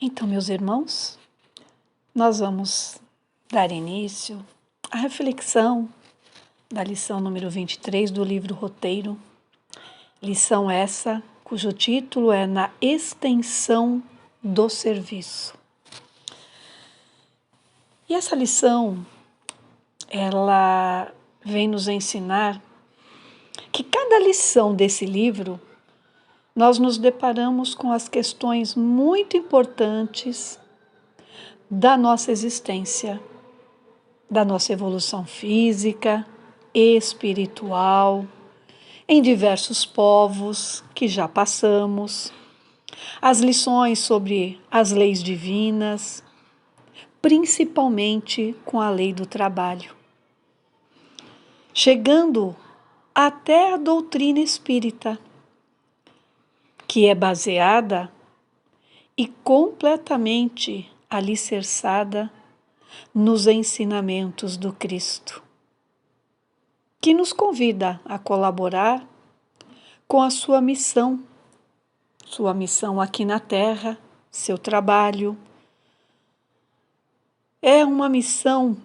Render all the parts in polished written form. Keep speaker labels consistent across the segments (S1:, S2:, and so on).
S1: Então, meus irmãos, nós vamos dar início à reflexão da lição número 23 do livro Roteiro. Lição essa cujo título é Na Extensão do Serviço. E essa lição, ela vem nos ensinar que cada lição desse livro nós nos deparamos com as questões muito importantes da nossa existência, da nossa evolução física, espiritual, em diversos povos que já passamos, as lições sobre as leis divinas, principalmente com a lei do trabalho, chegando até a doutrina espírita, que é baseada e completamente alicerçada nos ensinamentos do Cristo, que nos convida a colaborar com a sua missão aqui na Terra, seu trabalho. É uma missão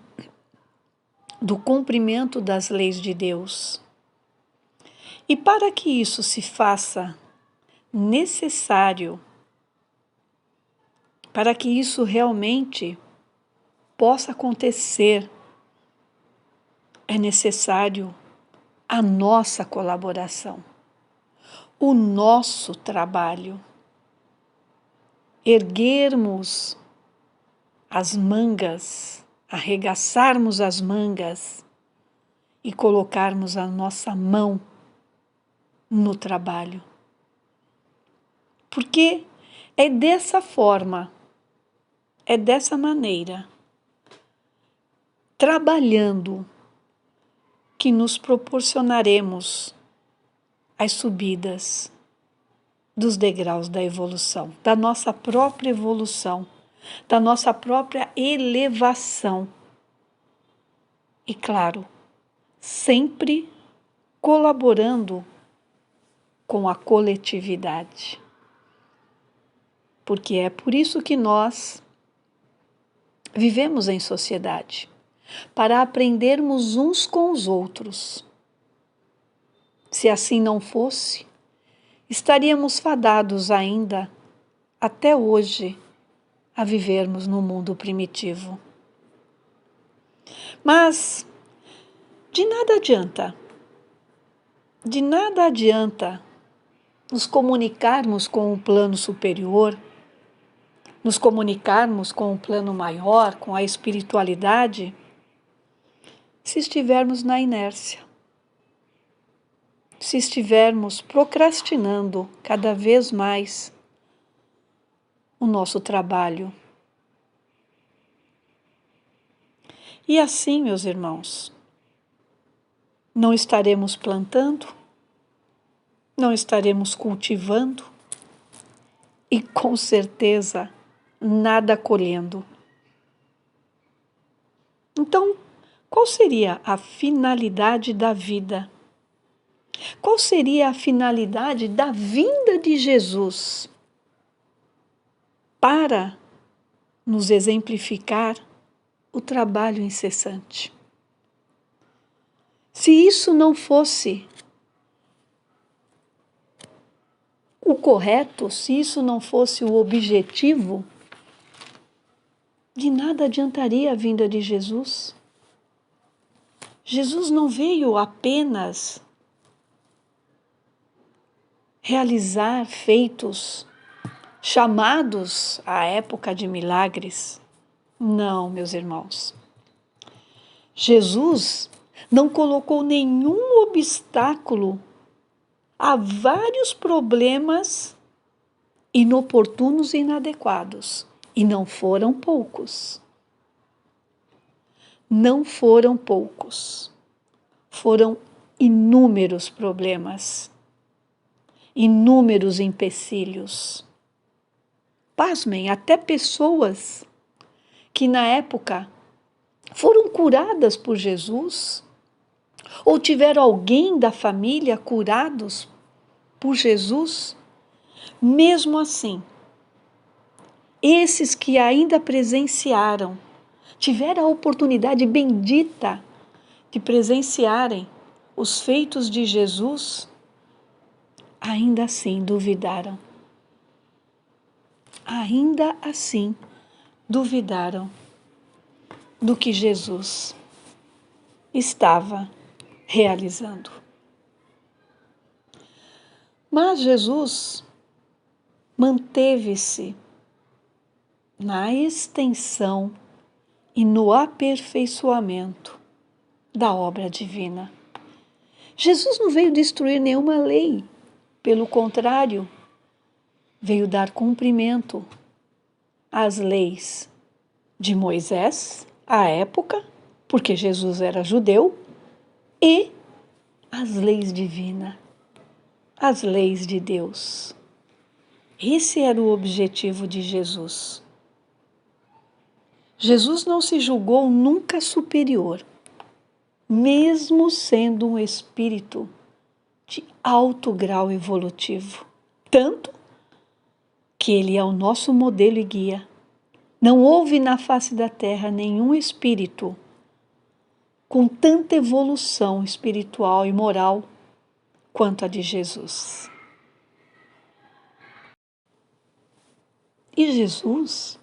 S1: do cumprimento das leis de Deus. E para que isso se faça necessário, para que isso realmente possa acontecer, é necessário a nossa colaboração, o nosso trabalho, erguermos as mangas, arregaçarmos as mangas e colocarmos a nossa mão no trabalho. Porque é dessa forma, é dessa maneira, trabalhando, que nos proporcionaremos as subidas dos degraus da evolução, da nossa própria evolução, da nossa própria elevação. E claro, sempre colaborando com a coletividade. Porque é por isso que nós vivemos em sociedade, para aprendermos uns com os outros. Se assim não fosse, estaríamos fadados ainda, até hoje, a vivermos no mundo primitivo. Mas de nada adianta nos comunicarmos com o plano superior, nos comunicarmos com o plano maior, com a espiritualidade, se estivermos na inércia, se estivermos procrastinando cada vez mais o nosso trabalho. E assim, meus irmãos, não estaremos plantando, não estaremos cultivando e, com certeza, nada colhendo. Então, qual seria a finalidade da vida? Qual seria a finalidade da vinda de Jesus para nos exemplificar o trabalho incessante? Se isso não fosse o correto, se isso não fosse o objetivo, de nada adiantaria a vinda de Jesus. Jesus não veio apenas realizar feitos chamados à época de milagres. Não, meus irmãos. Jesus não colocou nenhum obstáculo a vários problemas inoportunos e inadequados. E não foram poucos. Não foram poucos. Foram inúmeros problemas, inúmeros empecilhos. Pasmem, até pessoas que na época foram curadas por Jesus, ou tiveram alguém da família curados por Jesus, mesmo assim, esses que ainda presenciaram, tiveram a oportunidade bendita de presenciarem os feitos de Jesus, ainda assim duvidaram. Ainda assim duvidaram do que Jesus estava realizando. Mas Jesus manteve-se na extensão e no aperfeiçoamento da obra divina. Jesus não veio destruir nenhuma lei, pelo contrário, veio dar cumprimento às leis de Moisés, à época, porque Jesus era judeu, e às leis divinas, as leis de Deus. Esse era o objetivo de Jesus. Jesus não se julgou nunca superior, mesmo sendo um espírito de alto grau evolutivo. Tanto que ele é o nosso modelo e guia. Não houve na face da terra nenhum espírito com tanta evolução espiritual e moral quanto a de Jesus. E Jesus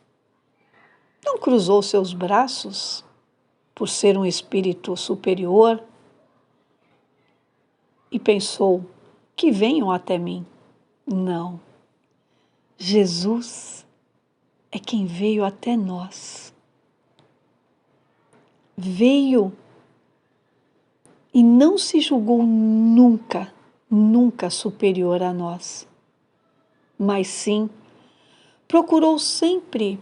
S1: não cruzou seus braços por ser um espírito superior e pensou que venham até mim. Não. Jesus é quem veio até nós. Veio e não se julgou nunca, nunca superior a nós, mas sim procurou sempre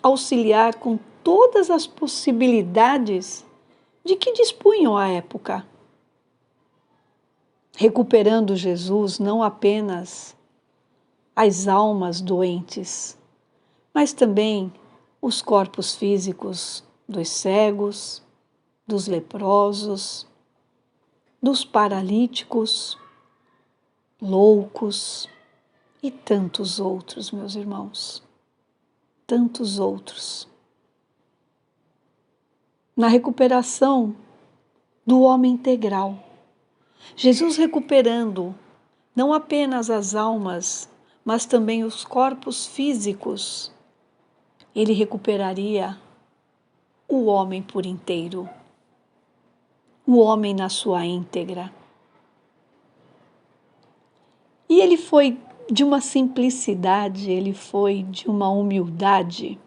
S1: auxiliar com todas as possibilidades de que dispunham à época, recuperando Jesus não apenas as almas doentes, mas também os corpos físicos dos cegos, dos leprosos, dos paralíticos, loucos e tantos outros, meus irmãos, tantos outros. Na recuperação do homem integral, Jesus recuperando não apenas as almas, mas também os corpos físicos, ele recuperaria o homem por inteiro, o homem na sua íntegra. E ele foi de uma simplicidade, ele foi de uma humildade,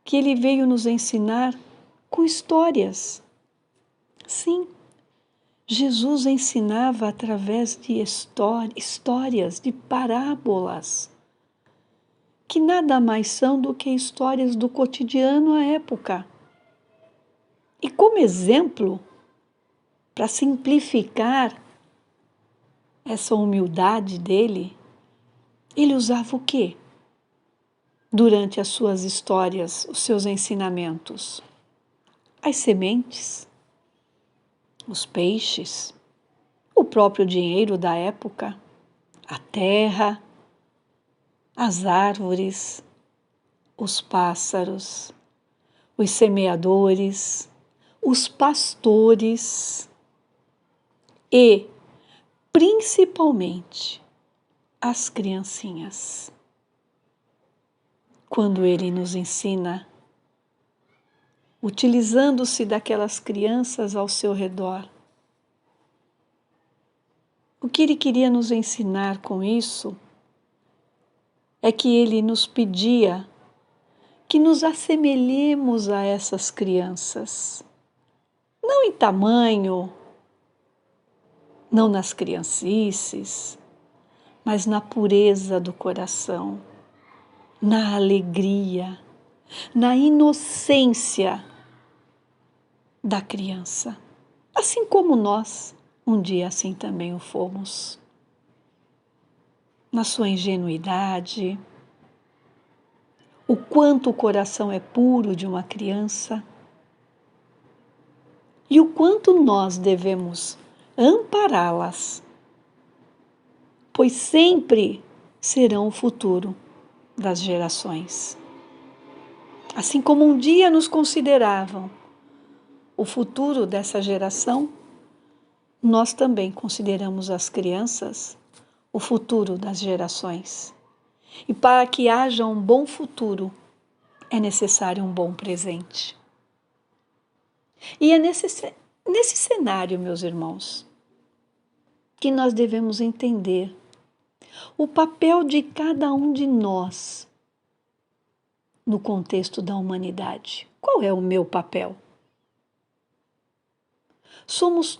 S1: que ele veio nos ensinar com histórias. Sim, Jesus ensinava através de histórias, de parábolas, que nada mais são do que histórias do cotidiano à época. E como exemplo, para simplificar essa humildade dele, ele usava o quê? Durante as suas histórias, os seus ensinamentos? As sementes, os peixes, o próprio dinheiro da época, a terra, as árvores, os pássaros, os semeadores, os pastores e, principalmente, as criancinhas. Quando ele nos ensina, utilizando-se daquelas crianças ao seu redor, o que ele queria nos ensinar com isso é que ele nos pedia que nos assemelhemos a essas crianças, não em tamanho, não nas criancices, mas na pureza do coração, na alegria, na inocência da criança, assim como nós um dia assim também o fomos. Na sua ingenuidade, o quanto o coração é puro de uma criança e o quanto nós devemos ampará-las, pois sempre serão o futuro das gerações. Assim como um dia nos consideravam o futuro dessa geração, nós também consideramos as crianças o futuro das gerações. E para que haja um bom futuro, é necessário um bom presente. E é nesse cenário, meus irmãos, que nós devemos entender o papel de cada um de nós no contexto da humanidade. Qual é o meu papel? Somos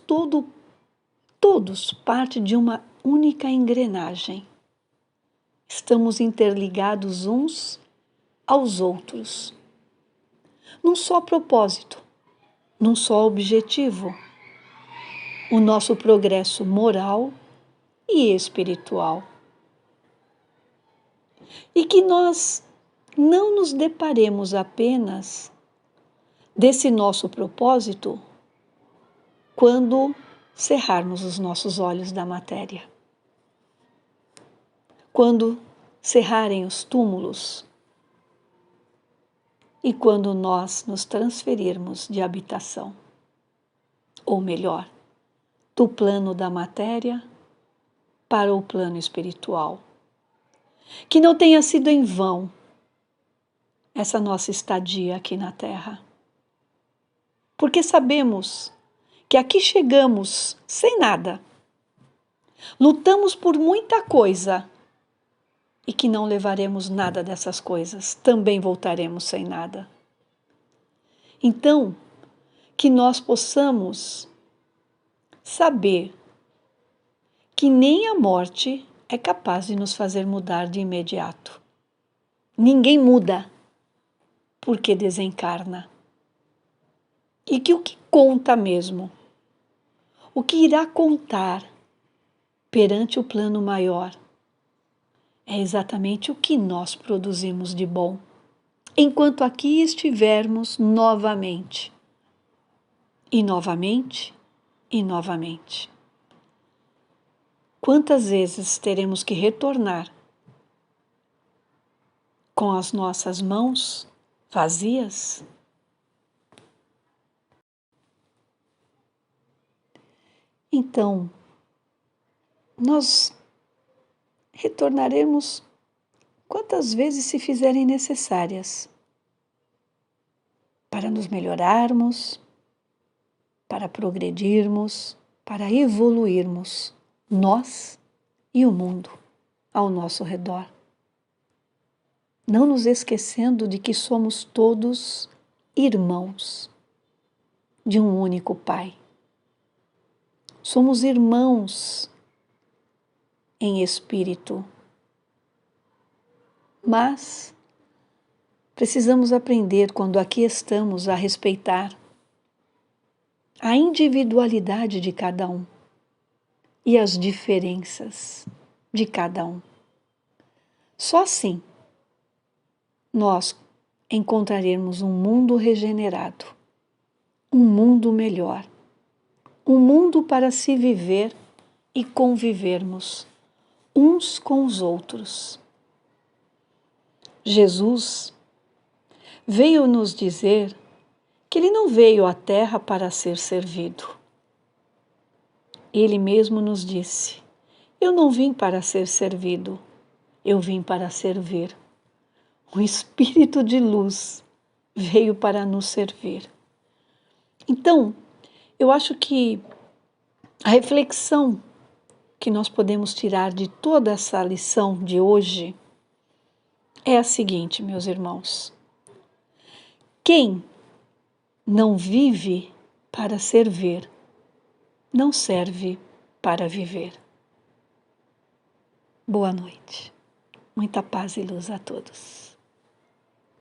S1: todos parte de uma única engrenagem. Estamos interligados uns aos outros, num só propósito, num só objetivo: o nosso progresso moral e espiritual. E que nós não nos deparemos apenas desse nosso propósito quando cerrarmos os nossos olhos da matéria. Quando cerrarem os túmulos e quando nós nos transferirmos de habitação, ou melhor, do plano da matéria para o plano espiritual. Que não tenha sido em vão essa nossa estadia aqui na Terra. Porque sabemos que aqui chegamos sem nada. Lutamos por muita coisa e que não levaremos nada dessas coisas. Também voltaremos sem nada. Então, que nós possamos saber que nem a morte é capaz de nos fazer mudar de imediato. Ninguém muda porque desencarna. E que o que conta mesmo, o que irá contar perante o plano maior, é exatamente o que nós produzimos de bom, enquanto aqui estivermos novamente. E novamente, e novamente. Quantas vezes teremos que retornar com as nossas mãos vazias? Então, nós retornaremos quantas vezes se fizerem necessárias para nos melhorarmos, para progredirmos, para evoluirmos, nós e o mundo ao nosso redor. Não nos esquecendo de que somos todos irmãos de um único Pai. Somos irmãos em espírito, mas precisamos aprender, quando aqui estamos, a respeitar a individualidade de cada um e as diferenças de cada um. Só assim nós encontraremos um mundo regenerado, um mundo melhor, um mundo para se viver e convivermos uns com os outros. Jesus veio nos dizer que ele não veio à Terra para ser servido. Ele mesmo nos disse: eu não vim para ser servido, eu vim para servir. O Espírito de luz veio para nos servir. Então, eu acho que a reflexão que nós podemos tirar de toda essa lição de hoje é a seguinte, meus irmãos: quem não vive para servir, não serve para viver. Boa noite. Muita paz e luz a todos.